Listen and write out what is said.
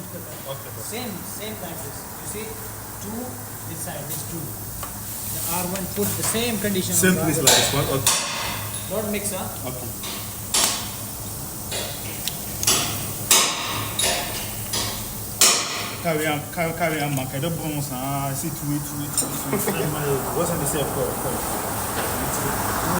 Okay. Same like this. You see, 2 this side, this 2. The R1 put the same condition. Same on the place other like side. this one. Okay. Don't mix, huh? Okay. Carry on, man. Carry on, man. See, two. What's on the same for?